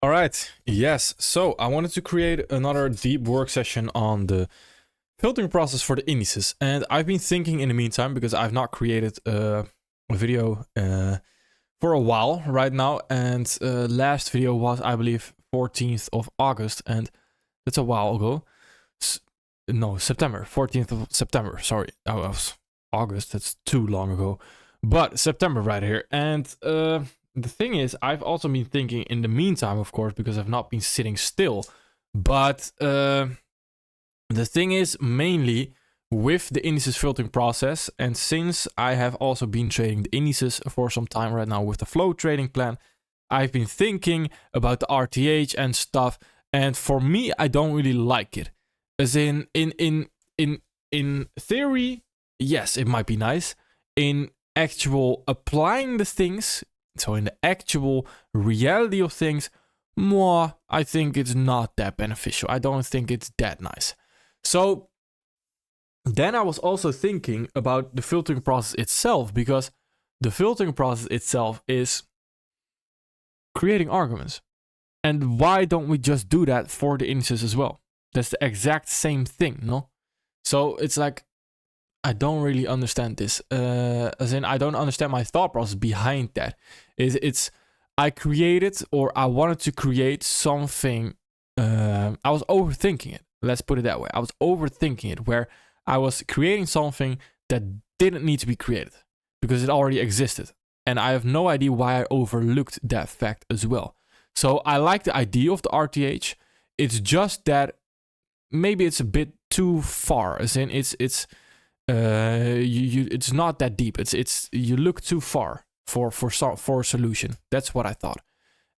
All right, yes. So I wanted to create another deep work session on the filtering process for the indices. And I've been thinking in the meantime, because I've not created a video for a while right now. And last video was, I believe, 14th of August. And that's a while ago. No, September, 14th of September. Sorry, that was August. That's too long ago. But September right here. And the thing is, I've also been thinking in the meantime, of course, because I've not been sitting still. But the thing is, mainly with the indices filtering process, and since I have also been trading the indices for some time right now with the flow trading plan, I've been thinking about the RTH and stuff. And for me, I don't really like it. As in theory, yes, it might be nice. In actual applying the things, so in the actual reality of things, I think it's not that beneficial. I don't think it's that nice. So then I was also thinking about the filtering process itself, because the filtering process itself is creating arguments. And why don't we just do that for the indices as well? That's the exact same thing, no? So it's like, I don't really understand this. As in, I don't understand my thought process behind that. I created, or I wanted to create something. I was overthinking it. Let's put it that way. I was overthinking it, where I was creating something that didn't need to be created because it already existed. And I have no idea why I overlooked that fact as well. So I like the idea of the RTH. It's just that maybe it's a bit too far. As in, it's not that deep. It's you look too far for a solution. That's what I thought,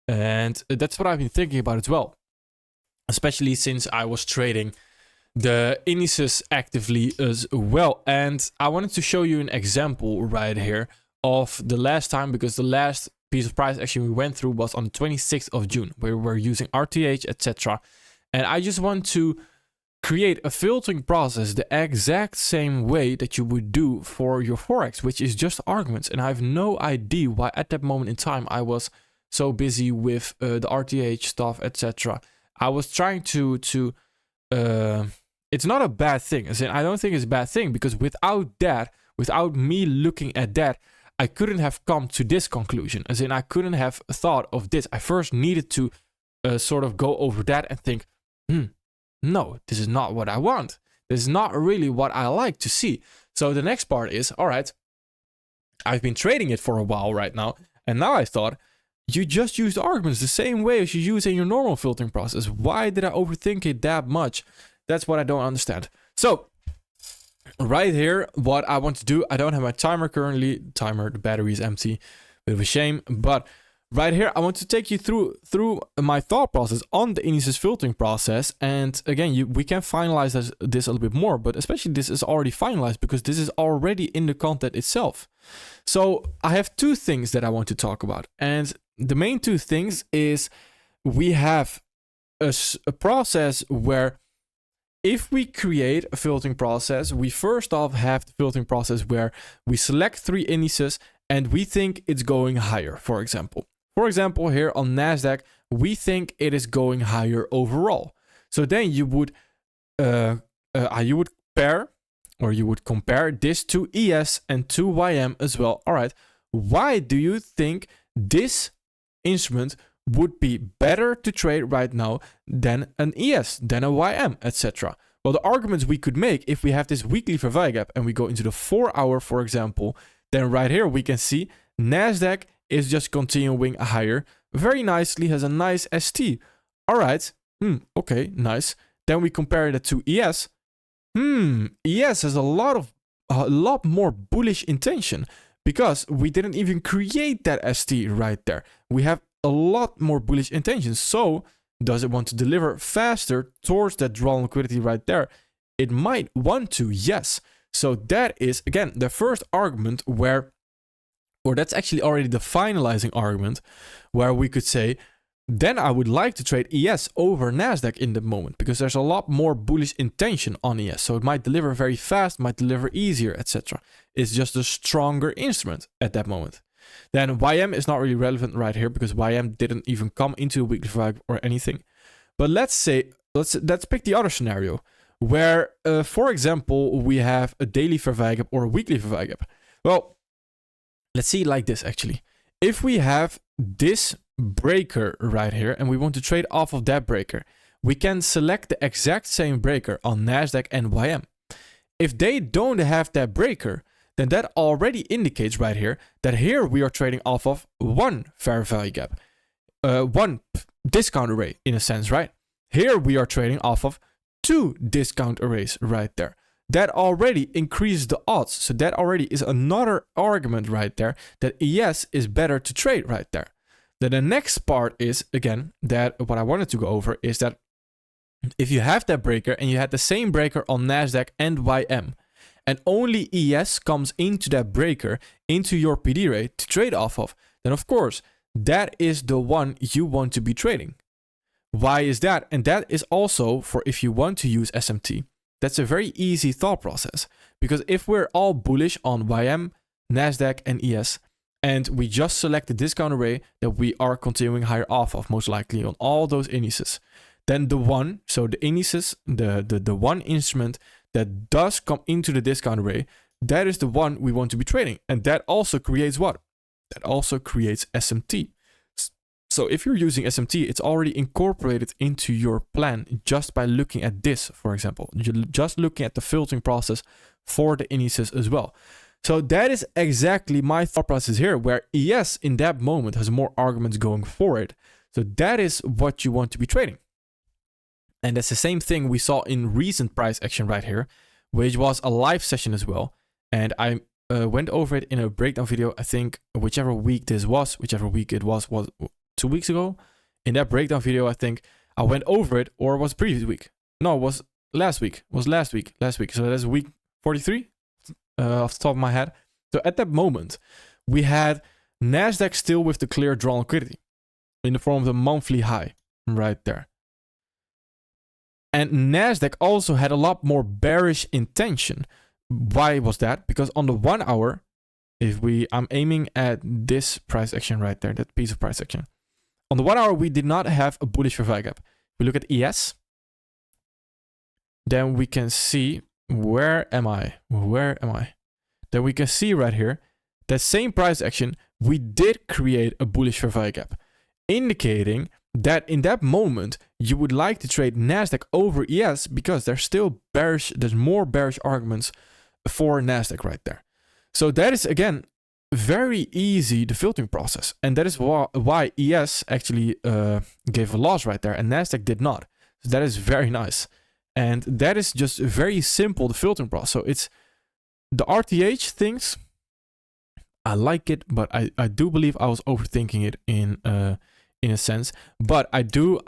and that's what I've been thinking about as well. Especially since I was trading the indices actively as well, and I wanted to show you an example right here of the last time, because the last piece of price action we went through was on the 26th of June, where we're using RTH, etc. And I just want to create a filtering process the exact same way that you would do for your Forex, which is just arguments. And I have no idea why at that moment in time I was so busy with the RTH stuff, etc. I was trying to it's not a bad thing. As in, I don't think it's a bad thing, because without that, without me looking at that, I couldn't have come to this conclusion. As in, I couldn't have thought of this. I first needed to sort of go over that and think, no, this is not what I want. This is not really what I like to see. So the next part is, all right, I've been trading it for a while right now. And now I thought, you just use the arguments the same way as you use in your normal filtering process. Why did I overthink it that much? That's what I don't understand. So right here, what I want to do, I don't have my timer currently. The battery is empty. Bit of a shame. But right here, I want to take you through my thought process on the indices filtering process. And again, we can finalize this a little bit more, but especially this is already finalized because this is already in the content itself. So I have two things that I want to talk about. And the main two things is we have a process where if we create a filtering process, we first off have the filtering process where we select 3 indices and we think it's going higher, for example. For example, here on NASDAQ, we think it is going higher overall. So then you would compare this to ES and to YM as well. All right, why do you think this instrument would be better to trade right now than an ES, than a YM, etc.? Well, the arguments we could make, if we have this weekly fair value gap and we go into the 4-hour, for example, then right here we can see NASDAQ is just continuing higher very nicely, has a nice ST. All right, okay, nice. Then we compare that to ES. ES has a lot more bullish intention, because we didn't even create that ST right there. We have a lot more bullish intention. So does it want to deliver faster towards that draw liquidity right there? It might want to, yes. So that is, again, the first argument where, or that's actually already the finalizing argument, where we could say, then I would like to trade ES over NASDAQ in the moment, because there's a lot more bullish intention on ES. So it might deliver very fast, might deliver easier, etc. It's just a stronger instrument at that moment. Then YM is not really relevant right here because YM didn't even come into a weekly Verwijgap or anything. But let's pick the other scenario where, for example, we have a daily Verwijgap or a weekly Verwijgap. Well, let's see it like this actually. If we have this breaker right here and we want to trade off of that breaker, we can select the exact same breaker on NASDAQ and YM. If they don't have that breaker, then that already indicates right here that here we are trading off of one fair value gap, one discount array in a sense, right? Here we are trading off of two discount arrays right there. That already increases the odds. So that already is another argument right there that ES is better to trade right there. Then the next part is, again, that what I wanted to go over is that if you have that breaker and you had the same breaker on NASDAQ and YM, and only ES comes into that breaker, into your PD rate to trade off of, then of course, that is the one you want to be trading. Why is that? And that is also for if you want to use SMT. That's a very easy thought process. Because if we're all bullish on YM, NASDAQ, and ES, and we just select the discount array that we are continuing higher off of, most likely on all those indices, then the one, so the indices, the one instrument that does come into the discount array, that is the one we want to be trading. And that also creates what? That also creates SMT. So if you're using SMT, it's already incorporated into your plan just by looking at this, for example. You're just looking at the filtering process for the indices as well. So that is exactly my thought process here, where ES in that moment has more arguments going for it. So that is what you want to be trading. And that's the same thing we saw in recent price action right here, which was a live session as well. And I went over it in a breakdown video. I think whichever week it was 2 weeks ago. In that breakdown video, I think I went over it, or was previous week? No, it was last week. Last week. So that's week 43 off the top of my head. So at that moment, we had NASDAQ still with the clear drawn liquidity in the form of the monthly high right there. And NASDAQ also had a lot more bearish intention. Why was that? Because on the 1 hour, I'm aiming at this price action right there, that piece of price action. On the 1 hour, we did not have a bullish Verwijgap. We look at ES. Then we can see, where am I? Then we can see right here, that same price action, we did create a bullish Verwijgap, indicating that in that moment, you would like to trade NASDAQ over ES because there's more bearish arguments for NASDAQ right there. So that is, again, very easy, the filtering process. And that is why ES actually gave a loss right there and NASDAQ did not. So that is very nice. And that is just very simple, the filtering process. So it's the RTH things. I like it, but I do believe I was overthinking it in a sense. But I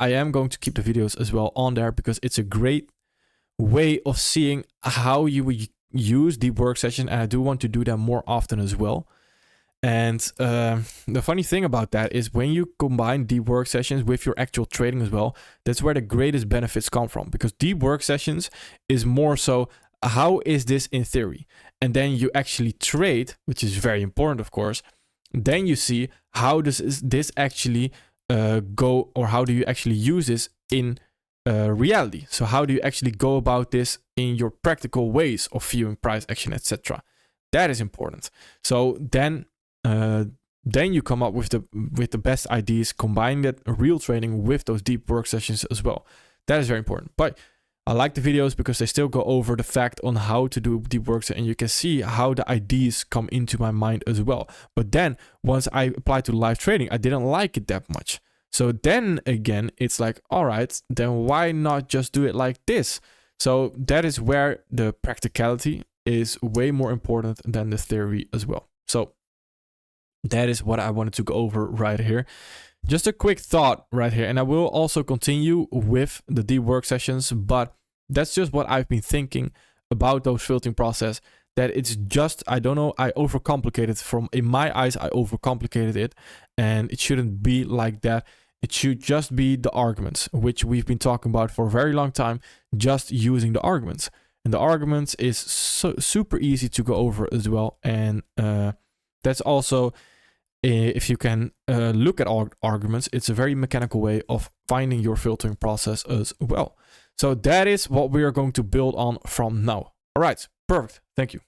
am going to keep the videos as well on there because it's a great way of seeing how you would use deep work session. And I do want to do that more often as well. And the funny thing about that is when you combine deep work sessions with your actual trading as well, that's where the greatest benefits come from. Because deep work sessions is more so, how is this in theory? And then you actually trade, which is very important, of course. Then you see how does this actually go, or how do you actually use this in reality? So how do you actually go about this in your practical ways of viewing price action, etc.? That is important. So then you come up with the best ideas, combine that real trading with those deep work sessions as well. That is very important. But I like the videos because they still go over the fact on how to do deep work, and you can see how the ideas come into my mind as well. But then once I applied to live trading, I didn't like it that much. So then again, it's like, all right, then why not just do it like this? So that is where the practicality is way more important than the theory as well. So that is what I wanted to go over right here. Just a quick thought right here. And I will also continue with the deep work sessions, but that's just what I've been thinking about those filtering process. That it's just, I don't know, I overcomplicated in my eyes, I overcomplicated it, and it shouldn't be like that. It should just be the arguments, which we've been talking about for a very long time, just using the arguments. And the arguments is super easy to go over as well. And that's also if you can look at arguments, it's a very mechanical way of finding your filtering process as well. So that is what we are going to build on from now. All right, perfect. Thank you.